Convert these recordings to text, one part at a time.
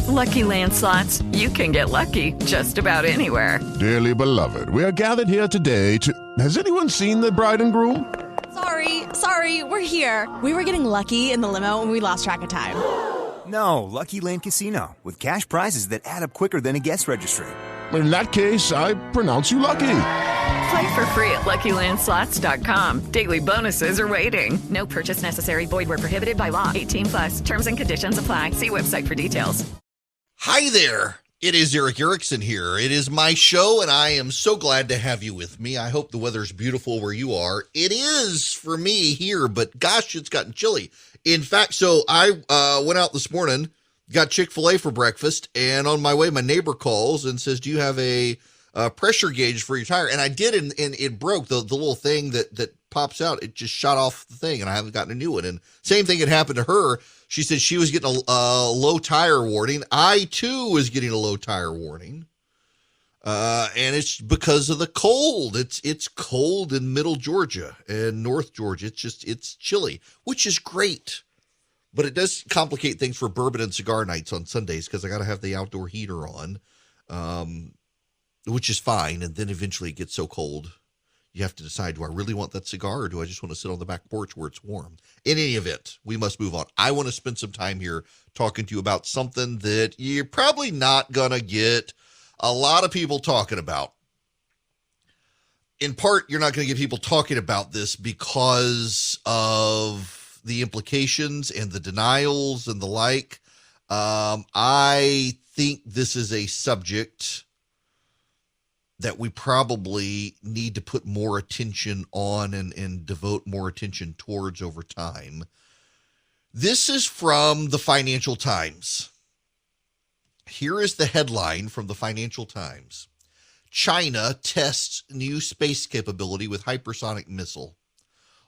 With Lucky Land Slots, you can get lucky just about anywhere. Dearly beloved, we are gathered here today to... Has anyone seen the bride and groom? Sorry, we're here. We were getting lucky in the limo and we lost track of time. No, Lucky Land Casino, with cash prizes that add up quicker than a guest registry. In that case, I pronounce you lucky. Play for free at LuckyLandSlots.com. Daily bonuses are waiting. No purchase necessary. Void where prohibited by law. 18+. Terms and conditions apply. See website for details. Hi there. It is Eric Erickson here. It is my show, and I am so glad to have you with me. I hope the weather's beautiful where you are. It is for me here, but gosh, it's gotten chilly. In fact, so I went out this morning, got Chick-fil-A for breakfast, and on my way, my neighbor calls and says, do you have a pressure gauge for your tire? And I did, and it broke. The little thing that pops out, it just shot off the thing, and I haven't gotten a new one. And same thing had happened to her. She said she was getting a low tire warning. I, too, was getting a low tire warning. And it's because of the cold. It's cold in middle Georgia and North Georgia. It's chilly, which is great. But it does complicate things for bourbon and cigar nights on Sundays because I got to have the outdoor heater on, which is fine. And then eventually it gets so cold, you have to decide, do I really want that cigar or do I just want to sit on the back porch where it's warm? In any event, we must move on. I want to spend some time here talking to you about something that you're probably not going to get a lot of people talking about. In part, you're not going to get people talking about this because of the implications and the denials and the like. I think this is a subject that we probably need to put more attention on and devote more attention towards over time. This is from the Financial Times. Here is the headline from the Financial Times. China tests new space capability with hypersonic missile.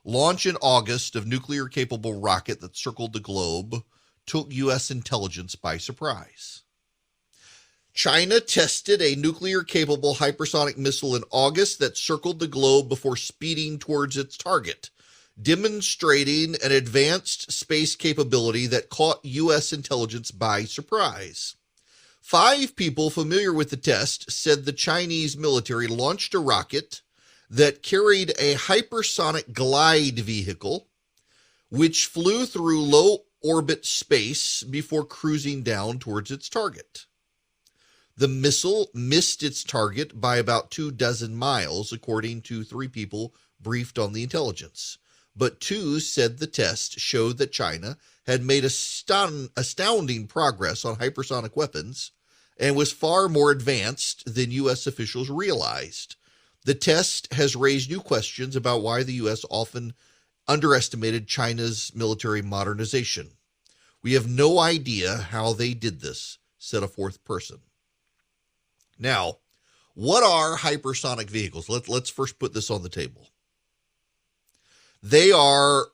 Launch in August of nuclear-capable rocket that circled the globe took U.S. intelligence by surprise. China tested a nuclear-capable hypersonic missile in August that circled the globe before speeding towards its target, demonstrating an advanced space capability that caught U.S. intelligence by surprise. 5 people familiar with the test said the Chinese military launched a rocket that carried a hypersonic glide vehicle, which flew through low-orbit space before cruising down towards its target. The missile missed its target by about 24 miles, according to 3 people briefed on the intelligence. But 2 said the test showed that China had made astounding progress on hypersonic weapons and was far more advanced than U.S. officials realized. The test has raised new questions about why the U.S. often underestimated China's military modernization. We have no idea how they did this, said a 4th person. Now, what are hypersonic vehicles? Let's first put this on the table. They are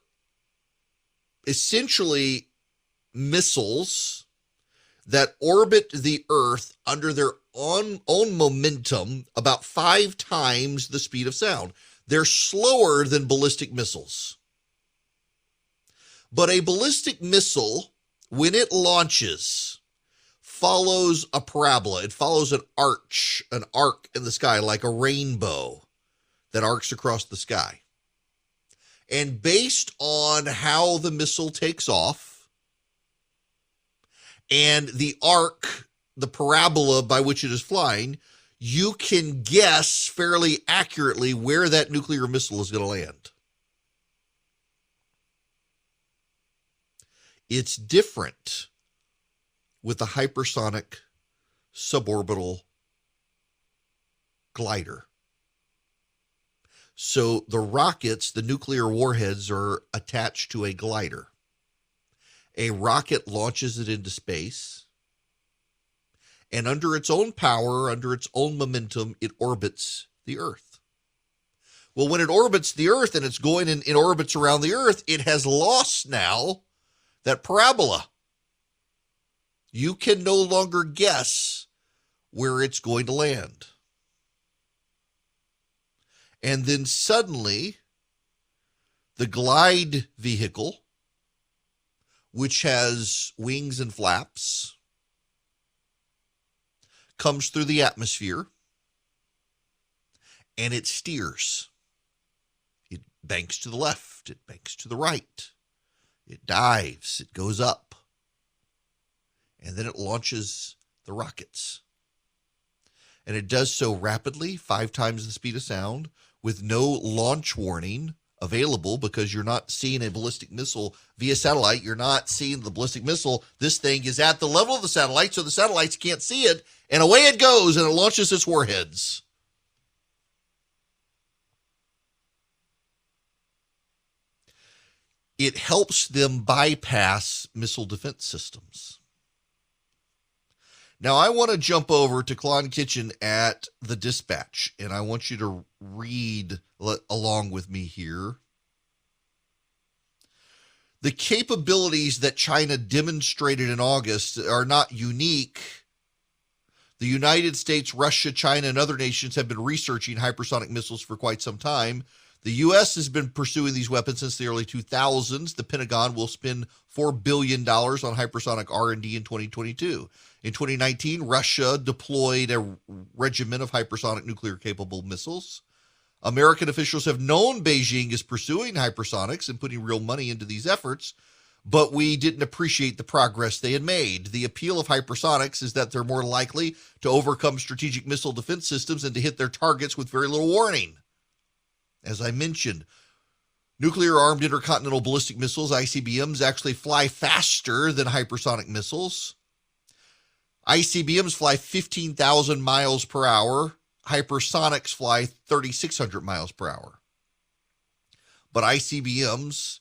essentially missiles that orbit the Earth under their own momentum about 5 times the speed of sound. They're slower than ballistic missiles. But a ballistic missile, when it launches, follows a parabola. It follows an arc in the sky, like a rainbow that arcs across the sky. And based on how the missile takes off and the arc, the parabola by which it is flying, you can guess fairly accurately where that nuclear missile is going to land. It's different with the hypersonic suborbital glider. So the rockets, the nuclear warheads, are attached to a glider. A rocket launches it into space, and under its own power, under its own momentum, it orbits the Earth. Well, when it orbits the Earth and it's going in orbits around the Earth, it has lost now that parabola. You can no longer guess where it's going to land. And then suddenly, the glide vehicle, which has wings and flaps, comes through the atmosphere and it steers. It banks to the left. It banks to the right. It dives. It goes up. And then it launches the rockets. And it does so rapidly, 5 times the speed of sound, with no launch warning available, because you're not seeing a ballistic missile via satellite. You're not seeing the ballistic missile. This thing is at the level of the satellite, so the satellites can't see it, and away it goes, and it launches its warheads. It helps them bypass missile defense systems. Now, I want to jump over to Klon Kitchen at the Dispatch, and I want you to read along with me here. The capabilities that China demonstrated in August are not unique. The United States, Russia, China, and other nations have been researching hypersonic missiles for quite some time. The U.S. has been pursuing these weapons since the early 2000s. The Pentagon will spend $4 billion on hypersonic R&D in 2022. In 2019, Russia deployed a regimen of hypersonic nuclear-capable missiles. American officials have known Beijing is pursuing hypersonics and putting real money into these efforts, but we didn't appreciate the progress they had made. The appeal of hypersonics is that they're more likely to overcome strategic missile defense systems and to hit their targets with very little warning. As I mentioned, nuclear-armed intercontinental ballistic missiles, ICBMs, actually fly faster than hypersonic missiles. ICBMs fly 15,000 miles per hour. Hypersonics fly 3,600 miles per hour. But ICBMs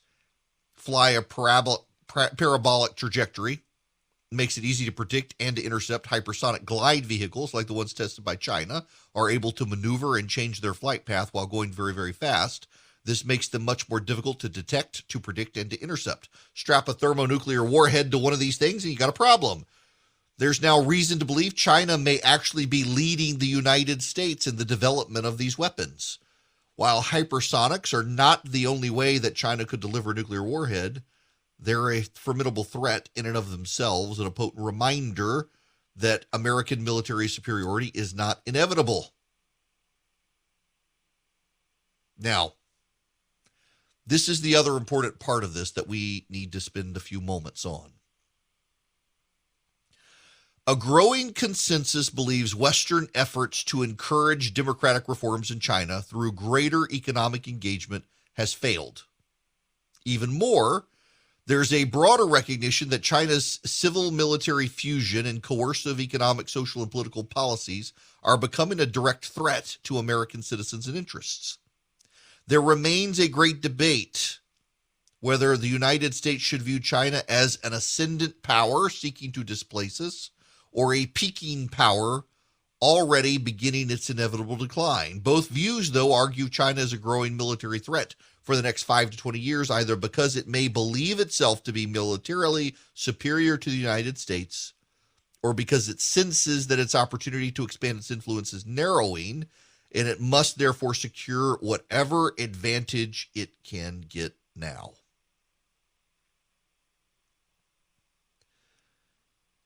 fly a parabolic trajectory. Makes it easy to predict and to intercept. Hypersonic glide vehicles, like the ones tested by China, are able to maneuver and change their flight path while going very, very fast. This makes them much more difficult to detect, to predict, and to intercept. Strap a thermonuclear warhead to one of these things and you got a problem. There's now reason to believe China may actually be leading the United States in the development of these weapons. While hypersonics are not the only way that China could deliver a nuclear warhead, they're a formidable threat in and of themselves, and a potent reminder that American military superiority is not inevitable. Now, this is the other important part of this that we need to spend a few moments on. A growing consensus believes Western efforts to encourage democratic reforms in China through greater economic engagement has failed. Even more, there's a broader recognition that China's civil-military fusion and coercive economic, social, and political policies are becoming a direct threat to American citizens and interests. There remains a great debate whether the United States should view China as an ascendant power seeking to displace us, or a peaking power already beginning its inevitable decline. Both views, though, argue China is a growing military threat for the next 5 to 20 years, either because it may believe itself to be militarily superior to the United States, or because it senses that its opportunity to expand its influence is narrowing, and it must therefore secure whatever advantage it can get now.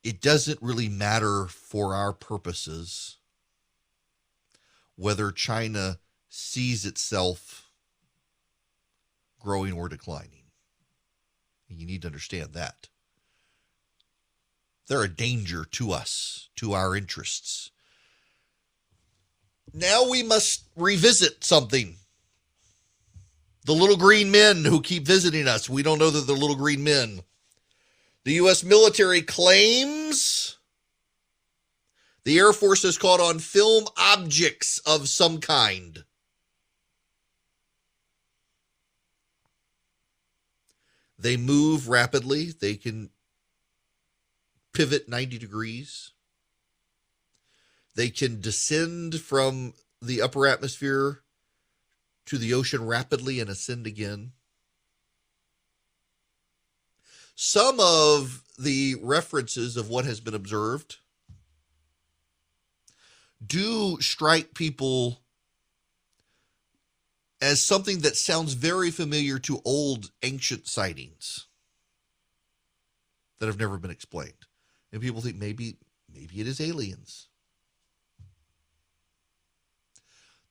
It doesn't really matter for our purposes whether China sees itself growing or declining. You need to understand that. They're a danger to us, to our interests. Now we must revisit something. The little green men who keep visiting us. We don't know that they're little green men. The U.S. military claims the Air Force has caught on film objects of some kind. They move rapidly. They can pivot 90 degrees. They can descend from the upper atmosphere to the ocean rapidly and ascend again. Some of the references of what has been observed do strike people as something that sounds very familiar to old ancient sightings that have never been explained. And people think maybe it is aliens.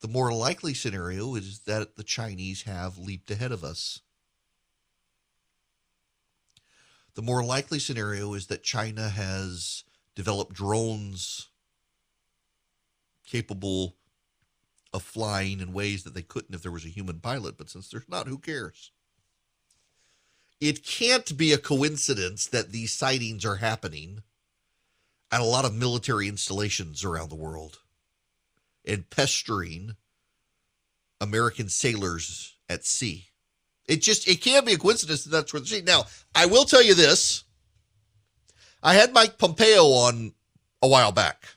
The more likely scenario is that the Chinese have leaped ahead of us. The more likely scenario is that China has developed drones capable of flying in ways that they couldn't if there was a human pilot, but since there's not, who cares? It can't be a coincidence that these sightings are happening at a lot of military installations around the world and pestering American sailors at sea. It can't be a coincidence that that's where they're seeing. Now, I will tell you this. I had Mike Pompeo on a while back.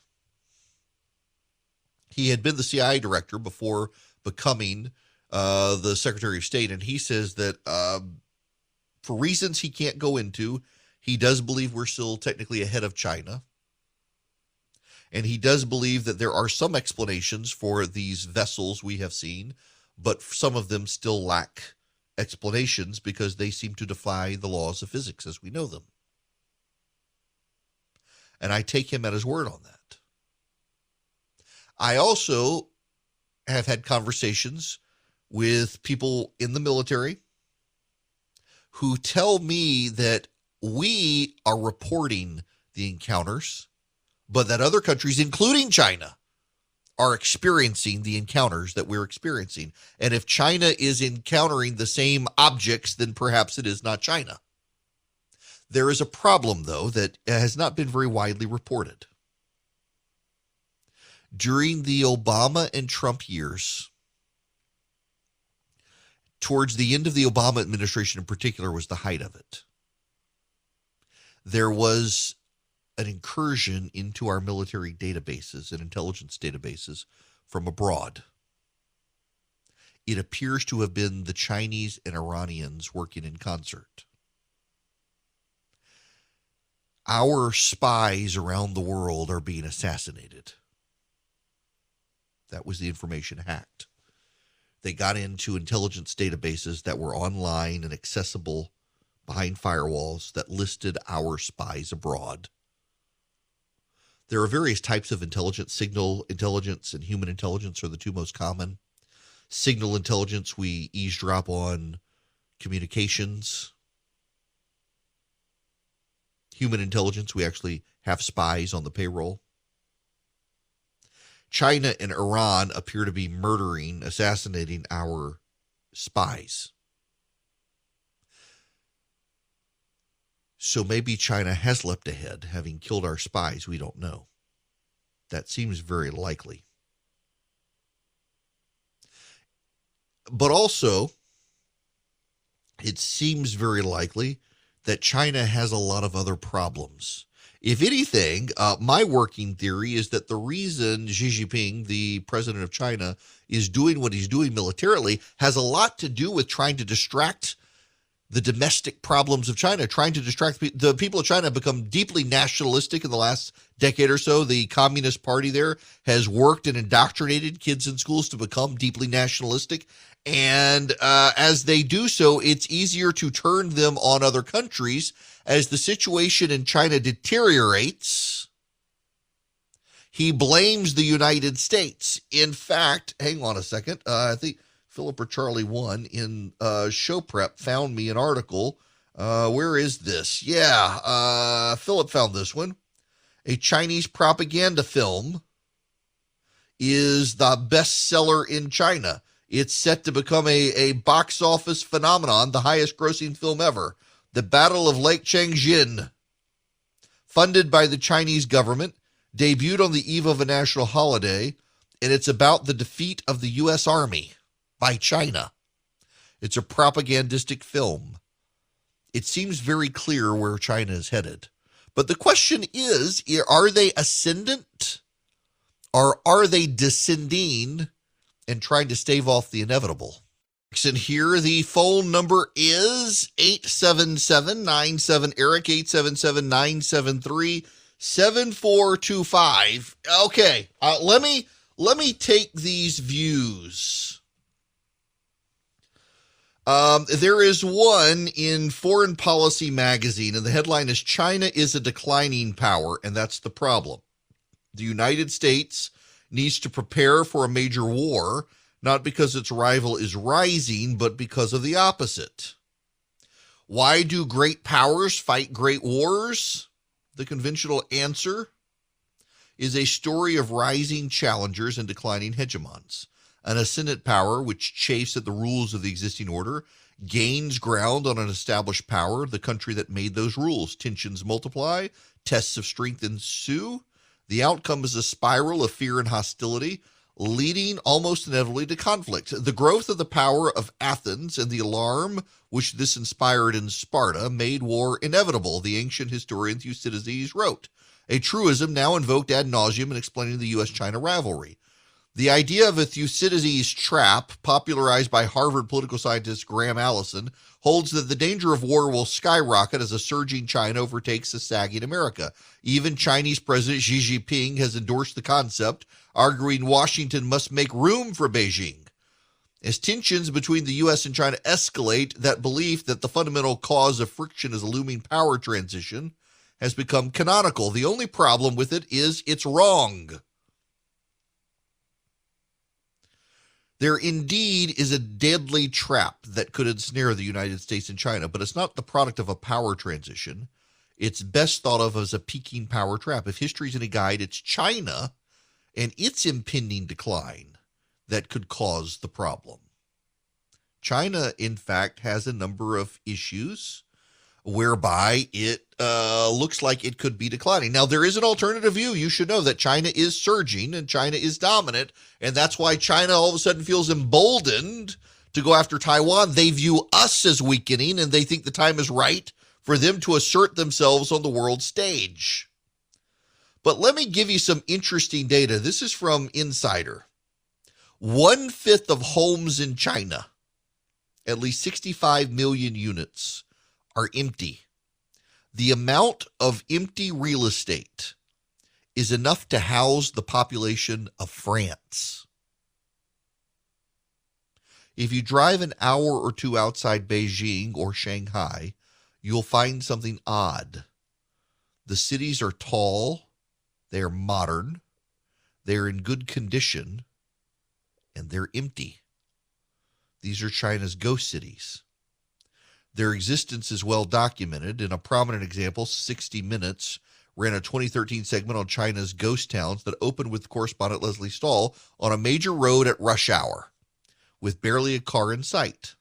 He had been the CIA director before becoming the Secretary of State, and he says that for reasons he can't go into, he does believe we're still technically ahead of China. And he does believe that there are some explanations for these vessels we have seen, but some of them still lack explanations because they seem to defy the laws of physics as we know them. And I take him at his word on that. I also have had conversations with people in the military who tell me that we are reporting the encounters, but that other countries, including China, are experiencing the encounters that we're experiencing. And if China is encountering the same objects, then perhaps it is not China. There is a problem, though, that has not been very widely reported. During the Obama and Trump years, towards the end of the Obama administration in particular was the height of it, there was an incursion into our military databases and intelligence databases from abroad. It appears to have been the Chinese and Iranians working in concert. Our spies around the world are being assassinated. That was the information hacked. They got into intelligence databases that were online and accessible behind firewalls that listed our spies abroad. There are various types of intelligence. Signal intelligence and human intelligence are the two most common. Signal intelligence, we eavesdrop on communications. Human intelligence, we actually have spies on the payroll. China and Iran appear to be murdering, assassinating our spies. So maybe China has leapt ahead, having killed our spies. We don't know. That seems very likely. But also, it seems very likely that China has a lot of other problems. If anything, my working theory is that the reason Xi Jinping, the president of China, is doing what he's doing militarily has a lot to do with trying to distract the domestic problems of China, trying to distract the people of China have become deeply nationalistic in the last decade or so. The Communist Party there has worked and indoctrinated kids in schools to become deeply nationalistic. And as they do so, it's easier to turn them on other countries. As the situation in China deteriorates, he blames the United States. In fact, hang on a second. I think Philip or Charlie 1 in show prep found me an article. Where is this? Yeah, Philip found this one. A Chinese propaganda film is the bestseller in China. It's set to become a box office phenomenon, the highest grossing film ever. The Battle of Lake Changjin, funded by the Chinese government, debuted on the eve of a national holiday, and it's about the defeat of the U.S. Army by China. It's a propagandistic film. It seems very clear where China is headed. But the question is, are they ascendant or are they descending and trying to stave off the inevitable? And here the phone number is 877-97-ERIC, 877-973-7425. Okay, let me take these views. There is one in Foreign Policy magazine, and the headline is China is a declining power, and that's the problem. The United States needs to prepare for a major war, not because its rival is rising, but because of the opposite. Why do great powers fight great wars? The conventional answer is a story of rising challengers and declining hegemons. An ascendant power, which chafes at the rules of the existing order, gains ground on an established power, the country that made those rules. Tensions multiply, tests of strength ensue. The outcome is a spiral of fear and hostility, leading almost inevitably to conflict. The growth of the power of Athens and the alarm which this inspired in Sparta made war inevitable, the ancient historian Thucydides wrote, a truism now invoked ad nauseum in explaining the U.S.-China rivalry. The idea of a Thucydides trap, popularized by Harvard political scientist Graham Allison, holds that the danger of war will skyrocket as a surging China overtakes a sagging America. Even Chinese President Xi Jinping has endorsed the concept, arguing Washington must make room for Beijing. As tensions between the U.S. and China escalate, that belief that the fundamental cause of friction is a looming power transition has become canonical. The only problem with it is it's wrong. There indeed is a deadly trap that could ensnare the United States and China, but it's not the product of a power transition. It's best thought of as a peaking power trap. If history is any guide, it's China and its impending decline that could cause the problem. China, in fact, has a number of issues whereby it looks like it could be declining. Now, there is an alternative view. You should know that China is surging and China is dominant, and that's why China all of a sudden feels emboldened to go after Taiwan. They view us as weakening, and they think the time is right for them to assert themselves on the world stage. But let me give you some interesting data. This is from Insider. 1/5 of homes in China, at least 65 million units, are empty. The amount of empty real estate is enough to house the population of France. If you drive an hour or two outside Beijing or Shanghai, you'll find something odd. The cities are tall, they are modern, they're in good condition, and they're empty. These are China's ghost cities. Their existence is well documented. In a prominent example, 60 Minutes ran a 2013 segment on China's ghost towns that opened with correspondent Leslie Stahl on a major road at rush hour, with barely a car in sight.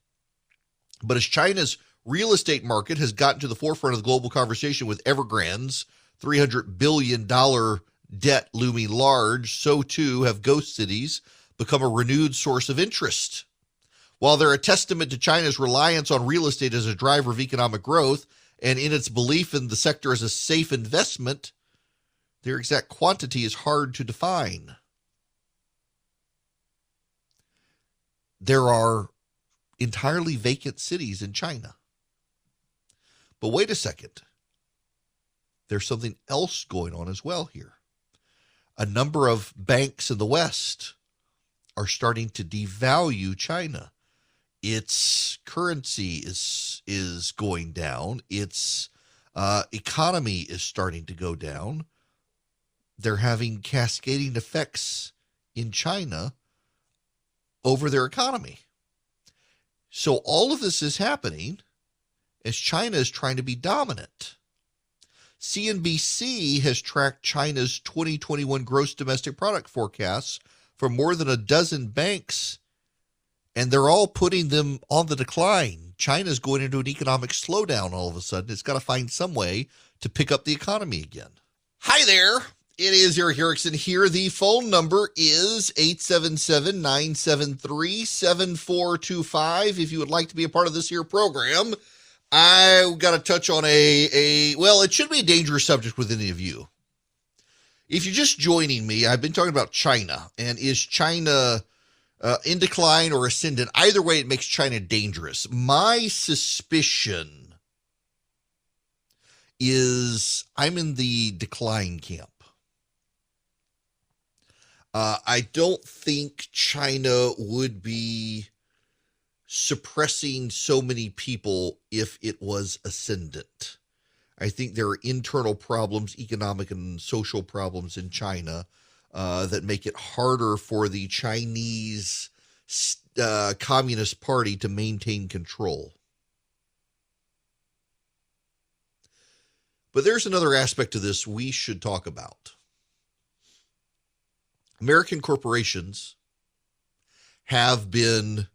But as China's real estate market has gotten to the forefront of the global conversation with Evergrande's $300 billion debt looming large, so too have ghost cities become a renewed source of interest. While they're a testament to China's reliance on real estate as a driver of economic growth and in its belief in the sector as a safe investment, their exact quantity is hard to define. There are entirely vacant cities in China. But wait a second. There's something else going on as well here. A number of banks in the West are starting to devalue China. Its currency is going down. Its economy is starting to go down. They're having cascading effects in China over their economy. So all of this is happening as China is trying to be dominant. CNBC has tracked China's 2021 gross domestic product forecasts for more than a dozen banks, and they're all putting them on the decline. China's going into an economic slowdown all of a sudden. It's got to find some way to pick up the economy again. Hi there. It is Eric Erickson here. The phone number is 877-973-7425. If you would like to be a part of this here program, I've got to touch on well, it should be a dangerous subject with any of you. If you're just joining me, I've been talking about China, and is China in decline or ascendant? Either way, it makes China dangerous. My suspicion is I'm in the decline camp. I don't think China would be suppressing so many people if it was ascendant. I think there are internal problems, economic and social problems in China that make it harder for the Chinese Communist Party to maintain control. But there's another aspect to this we should talk about. American corporations have been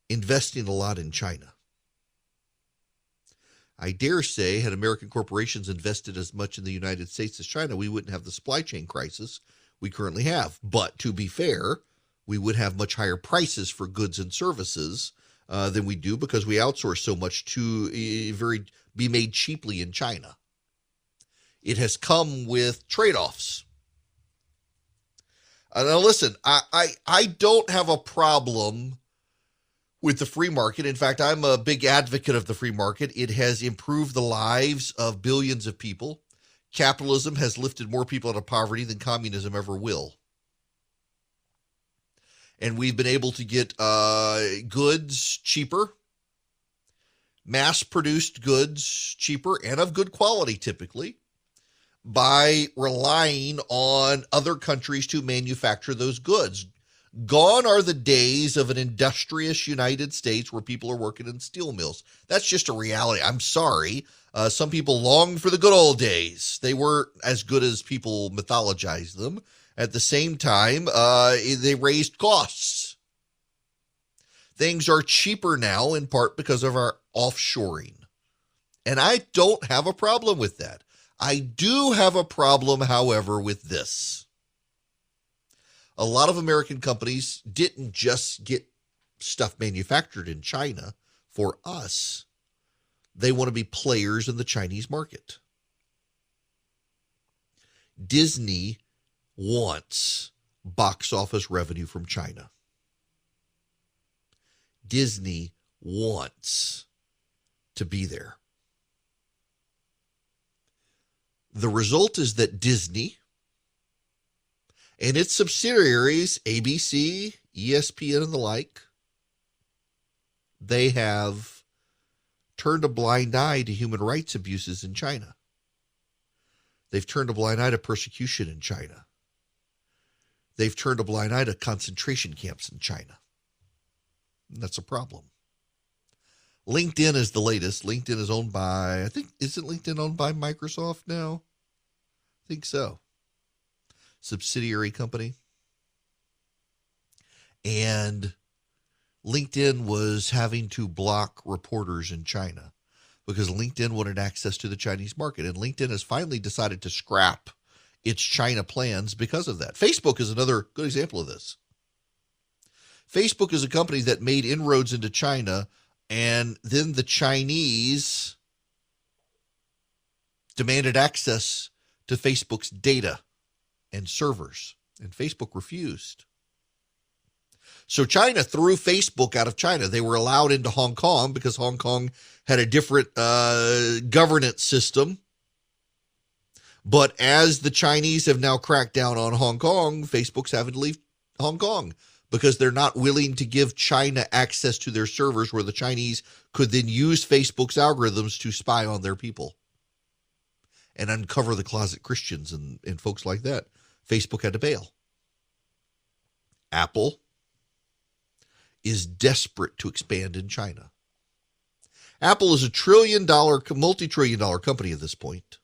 investing a lot in China. I dare say, had American corporations invested as much in the United States as China, we wouldn't have the supply chain crisis we currently have. But to be fair, we would have much higher prices for goods and services than we do because we outsource so much to be made cheaply in China. It has come with trade-offs. Now listen, I don't have a problem with the free market. In fact, I'm a big advocate of the free market. It has improved the lives of billions of people. Capitalism has lifted more people out of poverty than communism ever will. And we've been able to get goods cheaper, mass-produced goods cheaper, and of good quality typically, by relying on other countries to manufacture those goods. Gone are the days of an industrious United States where people are working in steel mills. That's just a reality. I'm sorry. Some people long for the good old days. They weren't as good as people mythologize them. At the same time, they raised costs. Things are cheaper now in part because of our offshoring. And I don't have a problem with that. I do have a problem, however, with this. A lot of American companies didn't just get stuff manufactured in China for us. They want to be players in the Chinese market. Disney wants box office revenue from China. Disney wants to be there. The result is that Disney and its subsidiaries, ABC, ESPN, and the like, they have turned a blind eye to human rights abuses in China. They've turned a blind eye to persecution in China. They've turned a blind eye to concentration camps in China. And that's a problem. LinkedIn is the latest. LinkedIn is owned by, isn't LinkedIn owned by Microsoft now? I think so. Subsidiary company. And LinkedIn was having to block reporters in China because LinkedIn wanted access to the Chinese market. And LinkedIn has finally decided to scrap its China plans because of that. Facebook is another good example of this. Facebook is a company that made inroads into China, and then the Chinese demanded access to Facebook's data and servers, and Facebook refused. So China threw Facebook out of China. They were allowed into Hong Kong because Hong Kong had a different governance system. But as the Chinese have now cracked down on Hong Kong, Facebook's having to leave Hong Kong because they're not willing to give China access to their servers where the Chinese could then use Facebook's algorithms to spy on their people and uncover the closet Christians and folks like that. Facebook had to bail. Apple is desperate to expand in China. Apple is a multi-trillion-dollar company at this point.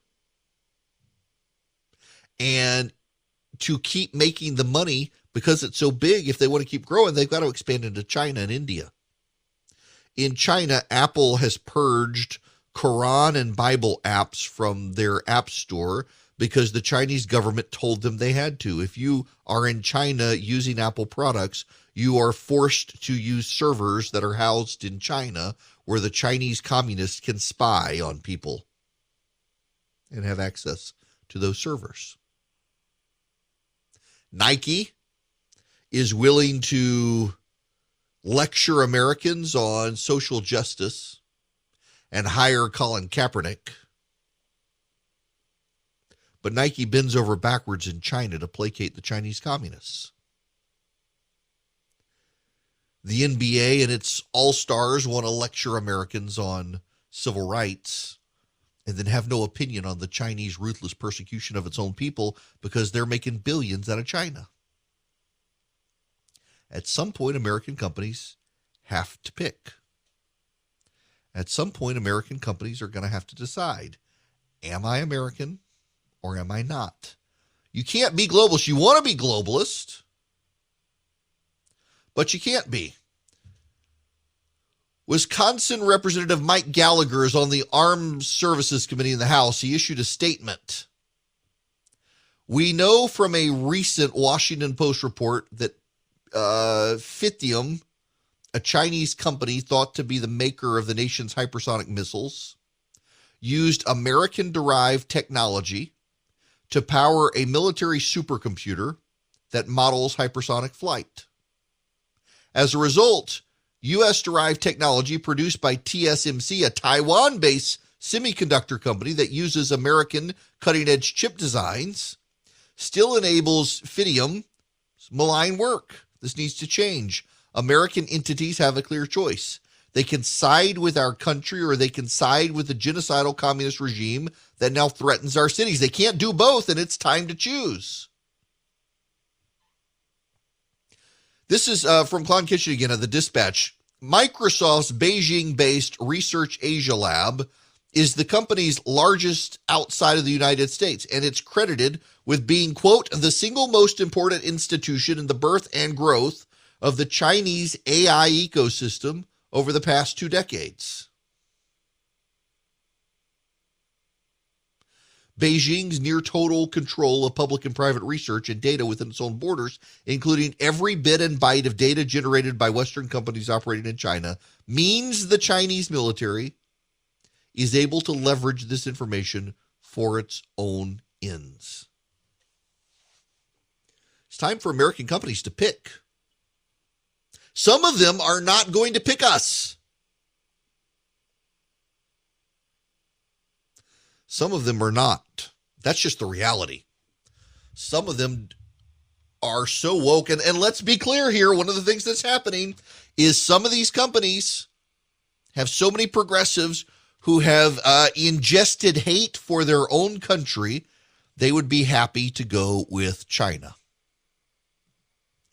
And to keep making the money, because it's so big, if they want to keep growing, they've got to expand into China and India. In China, Apple has purged Quran and Bible apps from their app store because the Chinese government told them they had to. If you are in China using Apple products, you are forced to use servers that are housed in China where the Chinese communists can spy on people and have access to those servers. Nike is willing to lecture Americans on social justice and hire Colin Kaepernick. But Nike bends over backwards in China to placate the Chinese communists. The NBA and its all-stars want to lecture Americans on civil rights, and then have no opinion on the Chinese ruthless persecution of its own people because they're making billions out of China. At some point, American companies have to pick. At some point, American companies are going to have to decide, am I American or am I not? You can't be globalist. You want to be globalist, but you can't be. Wisconsin Representative Mike Gallagher is on the Armed Services Committee in the House. He issued a statement. We know from a recent Washington Post report that Phytium, a Chinese company thought to be the maker of the nation's hypersonic missiles, used American-derived technology to power a military supercomputer that models hypersonic flight. As a result, U.S.-derived technology produced by TSMC, a Taiwan-based semiconductor company that uses American cutting-edge chip designs, still enables Phytium's malign work. This needs to change. American entities have a clear choice. They can side with our country or they can side with the genocidal communist regime that now threatens our cities. They can't do both, and it's time to choose. This is from Klon Kitchen again at the Dispatch. Microsoft's Beijing-based Research Asia Lab is the company's largest outside of the United States, and it's credited with being, quote, the single most important institution in the birth and growth of the Chinese AI ecosystem over the past 2 decades. Beijing's near total control of public and private research and data within its own borders, including every bit and byte of data generated by Western companies operating in China, means the Chinese military is able to leverage this information for its own ends. It's time for American companies to pick. Some of them are not going to pick us. Some of them are not. That's just the reality. Some of them are so woke. And let's be clear here. One of the things that's happening is some of these companies have so many progressives who have ingested hate for their own country, they would be happy to go with China.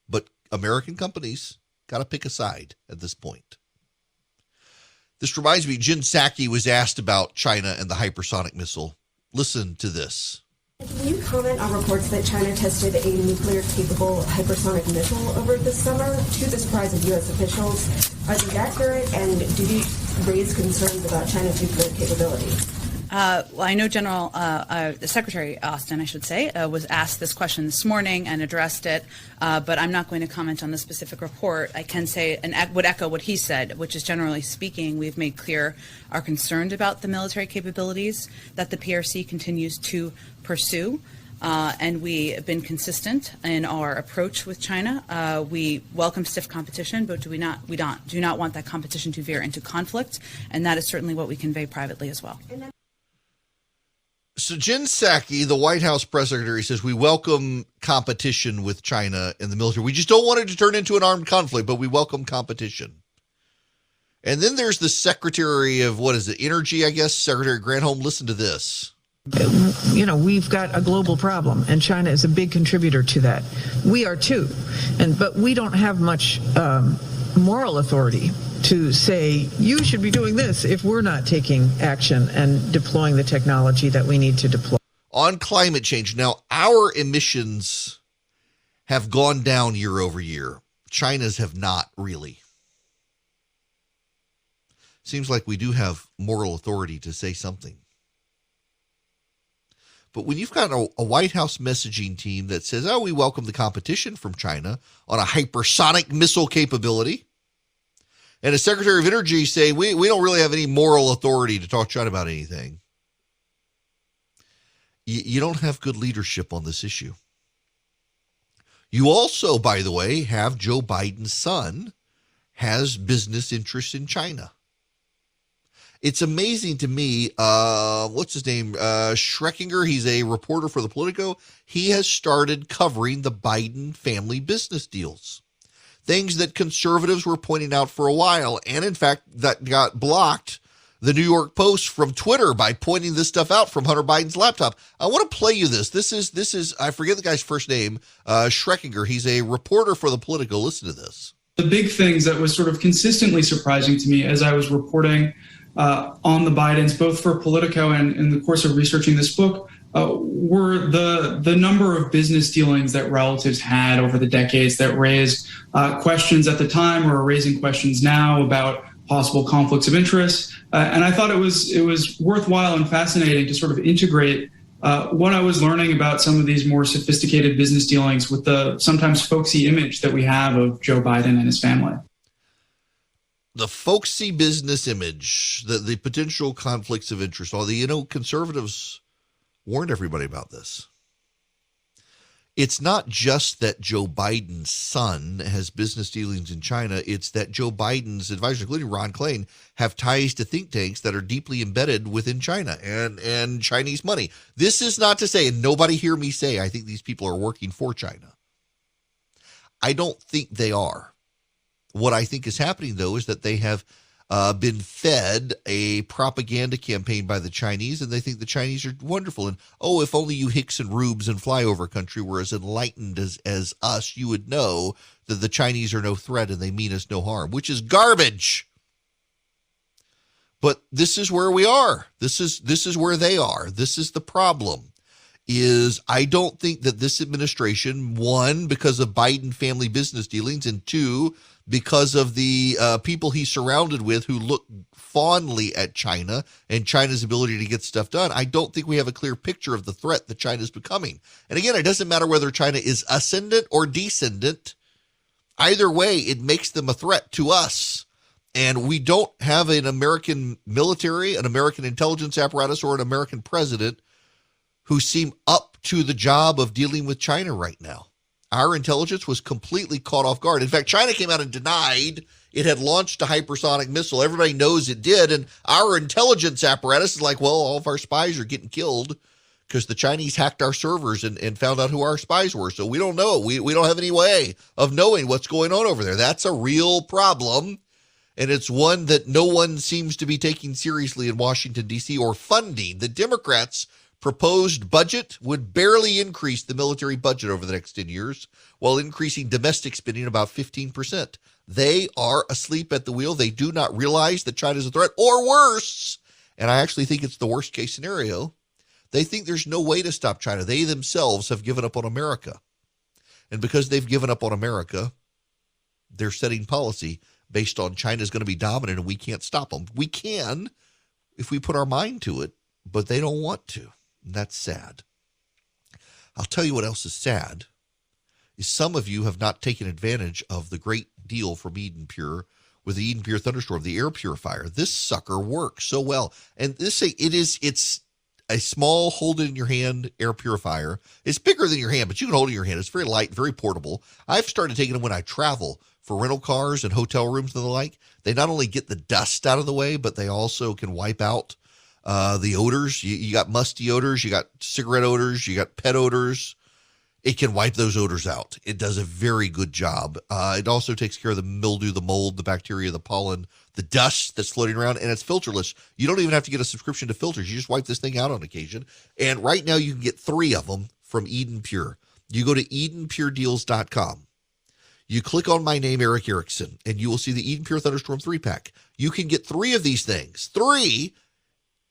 But American companies got to pick a side at this point. This reminds me, Jen Psaki was asked about China and the hypersonic missile. Listen to this. Can you comment on reports that China tested a nuclear-capable hypersonic missile over the summer to the surprise of U.S. officials? Are these accurate, and do these raise concerns about China's nuclear capability? Well, I know Secretary Austin, I should say, was asked this question this morning and addressed it, but I'm not going to comment on the specific report. I can say and would echo what he said, which is generally speaking, we've made clear our concern about the military capabilities that the PRC continues to pursue. And we have been consistent in our approach with China. We welcome stiff competition, but do not want that competition to veer into conflict, and that is certainly what we convey privately as well. So Jen Psaki, the White House press secretary, says we welcome competition with China in the military. We just don't want it to turn into an armed conflict, but we welcome competition. And then there's the Secretary of, Energy, I guess, Secretary Granholm. Listen to this. You know, we've got a global problem, and China is a big contributor to that. We are too, but we don't have much moral authority to say you should be doing this if we're not taking action and deploying the technology that we need to deploy. On climate change, now our emissions have gone down year over year. China's have not really. Seems like we do have moral authority to say something. But when you've got a White House messaging team that says, we welcome the competition from China on a hypersonic missile capability, and a Secretary of Energy say, we don't really have any moral authority to talk to China about anything, you don't have good leadership on this issue. You also, by the way, have Joe Biden's son has business interests in China. It's amazing to me, what's his name? Schreckinger, he's a reporter for the Politico. He has started covering the Biden family business deals. Things that conservatives were pointing out for a while, and in fact, that got blocked the New York Post from Twitter by pointing this stuff out from Hunter Biden's laptop. I want to play you this. This is I forget the guy's first name, Schreckinger. He's a reporter for the Politico. Listen to this. The big things that was sort of consistently surprising to me as I was reporting on the Bidens, both for Politico and in the course of researching this book, were the number of business dealings that relatives had over the decades that raised questions at the time or are raising questions now about possible conflicts of interest. And I thought it was worthwhile and fascinating to sort of integrate what I was learning about some of these more sophisticated business dealings with the sometimes folksy image that we have of Joe Biden and his family. The folksy business image, the potential conflicts of interest, all the, conservatives warned everybody about this. It's not just that Joe Biden's son has business dealings in China. It's that Joe Biden's advisors, including Ron Klain, have ties to think tanks that are deeply embedded within China and Chinese money. This is not to say, and nobody hear me say, I think these people are working for China. I don't think they are. What I think is happening, though, is that they have been fed a propaganda campaign by the Chinese, and they think the Chinese are wonderful. And, if only you hicks and rubes in flyover country were as enlightened as us, you would know that the Chinese are no threat and they mean us no harm, which is garbage. But this is where we are. This is where they are. This is the problem. I don't think that this administration, one, because of Biden family business dealings, and two, because of the people he's surrounded with who look fondly at China and China's ability to get stuff done, I don't think we have a clear picture of the threat that China is becoming. And again, it doesn't matter whether China is ascendant or descendant. Either way, it makes them a threat to us. And we don't have an American military, an American intelligence apparatus, or an American president who seem up to the job of dealing with China right now. Our intelligence was completely caught off guard. In fact, China came out and denied it had launched a hypersonic missile. Everybody knows it did. And our intelligence apparatus is like, well, all of our spies are getting killed because the Chinese hacked our servers and found out who our spies were. So we don't know. We don't have any way of knowing what's going on over there. That's a real problem. And it's one that no one seems to be taking seriously in Washington, D.C. or funding. The Democrats' proposed budget would barely increase the military budget over the next 10 years while increasing domestic spending about 15%. They are asleep at the wheel. They do not realize that China is a threat, or worse, and I actually think it's the worst case scenario. They think there's no way to stop China. They themselves have given up on America. And because they've given up on America, they're setting policy based on China's going to be dominant and we can't stop them. We can if we put our mind to it, but they don't want to. That's sad. I'll tell you what else is sad is some of you have not taken advantage of the great deal from Eden Pure with the Eden Pure Thunderstorm, the air purifier. This sucker works so well. And it's a small hold it in your hand air purifier. It's bigger than your hand, but you can hold it in your hand. It's very light, very portable. I've started taking them when I travel for rental cars and hotel rooms and the like. They not only get the dust out of the way, but they also can wipe out the odors. You got musty odors, you got cigarette odors, you got pet odors. It can wipe those odors out. It does a very good job. It also takes care of the mildew, the mold, the bacteria, the pollen, the dust that's floating around, and it's filterless. You don't even have to get a subscription to filters. You just wipe this thing out on occasion. And right now you can get 3 of them from Eden Pure. You go to EdenPureDeals.com. You click on my name, Eric Erickson, and you will see the Eden Pure Thunderstorm 3-pack. You can get 3 of these things. 3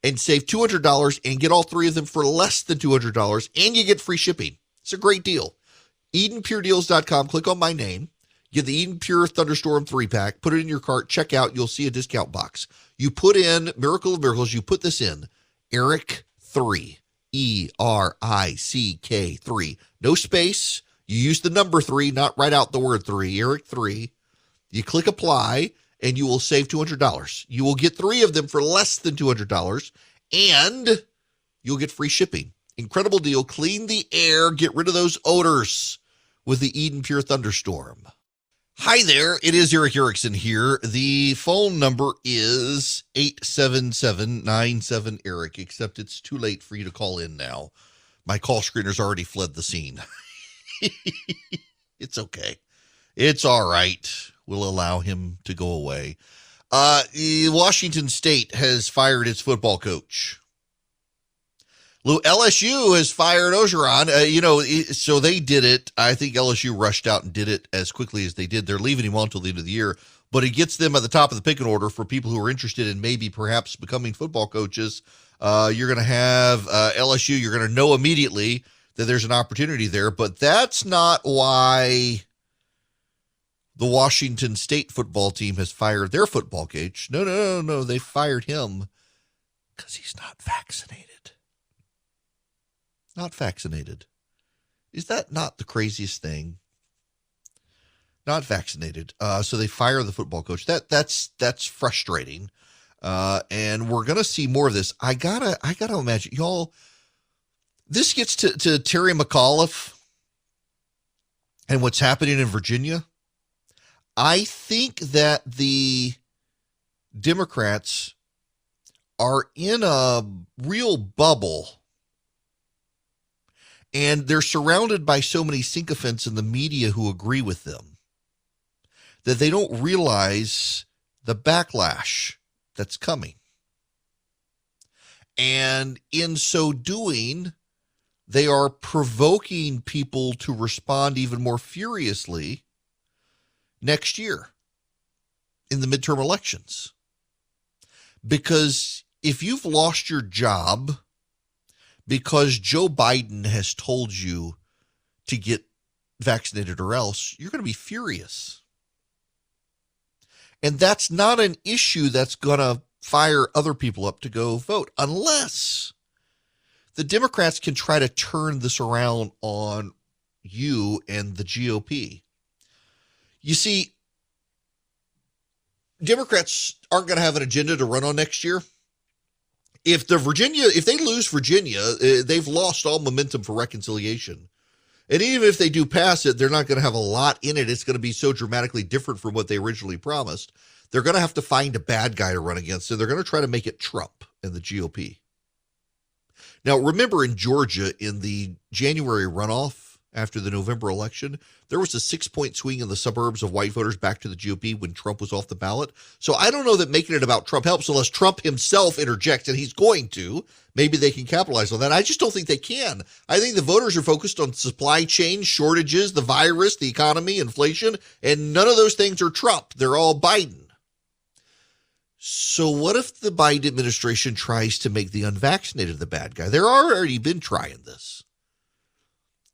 and save $200 and get all 3 of them for less than $200, and you get free shipping. It's a great deal. EdenPureDeals.com, click on my name, get the Eden Pure Thunderstorm 3-pack, put it in your cart, check out, you'll see a discount box. You put in, Miracle of Miracles, you put this in, Eric 3, ERICK 3. No space. You use the number 3, not write out the word 3, Eric 3. You click apply, and you will save $200. You will get 3 of them for less than $200, and you'll get free shipping. Incredible deal. Clean the air. Get rid of those odors with the Eden Pure Thunderstorm. Hi there. It is Eric Erickson here. The phone number is 877-97-ERIC, except it's too late for you to call in now. My call screener's already fled the scene. It's okay. It's all right. We'll allow him to go away. Washington State has fired its football coach. LSU has fired Orgeron. So they did it. I think LSU rushed out and did it as quickly as they did. They're leaving him on until the end of the year, but it gets them at the top of the picking order for people who are interested in maybe perhaps becoming football coaches. You're going to have LSU. You're going to know immediately that there's an opportunity there, but that's not why the Washington State football team has fired their football coach. No. They fired him because he's not vaccinated. Not vaccinated. Is that not the craziest thing? Not vaccinated. So they fire the football coach. That's frustrating. And we're gonna see more of this. I gotta imagine, y'all. This gets to Terry McAuliffe and what's happening in Virginia. I think that the Democrats are in a real bubble. And they're surrounded by so many sycophants in the media who agree with them that they don't realize the backlash that's coming. And in so doing, they are provoking people to respond even more furiously next year in the midterm elections. Because if you've lost your job because Joe Biden has told you to get vaccinated or else, you're going to be furious. And that's not an issue that's going to fire other people up to go vote, unless the Democrats can try to turn this around on you and the GOP. You see, Democrats aren't going to have an agenda to run on next year. If they lose Virginia, they've lost all momentum for reconciliation. And even if they do pass it, they're not going to have a lot in it. It's going to be so dramatically different from what they originally promised. They're going to have to find a bad guy to run against, and they're going to try to make it Trump and the GOP. Now, remember in Georgia, in the January runoff after the November election, there was a 6-point swing in the suburbs of white voters back to the GOP when Trump was off the ballot. So I don't know that making it about Trump helps unless Trump himself interjects, and he's going to. Maybe they can capitalize on that. I just don't think they can. I think the voters are focused on supply chain shortages, the virus, the economy, inflation, and none of those things are Trump. They're all Biden. So what if the Biden administration tries to make the unvaccinated the bad guy? They're already been trying this.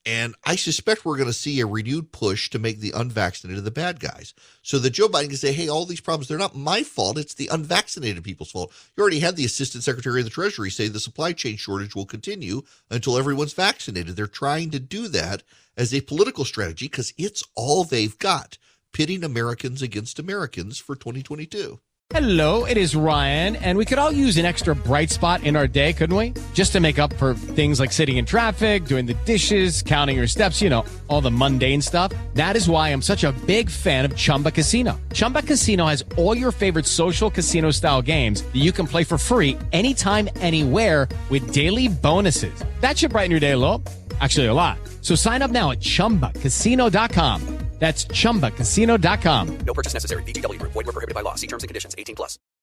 And I suspect we're going to see a renewed push to make the unvaccinated the bad guys. So that Joe Biden can say, hey, all these problems, they're not my fault. It's the unvaccinated people's fault. You already had the Assistant Secretary of the Treasury say the supply chain shortage will continue until everyone's vaccinated. They're trying to do that as a political strategy because it's all they've got, pitting Americans against Americans for 2022. Hello, it is Ryan, and we could all use an extra bright spot in our day, couldn't we? Just to make up for things like sitting in traffic, doing the dishes, counting your steps, all the mundane stuff. That is why I'm such a big fan of Chumba Casino. Chumba Casino has all your favorite social casino-style games that you can play for free anytime, anywhere with daily bonuses. That should brighten your day a little. Actually, a lot. So sign up now at ChumbaCasino.com. That's ChumbaCasino.com. No purchase necessary. VGW Group. Void where prohibited by law. See terms and conditions. 18+.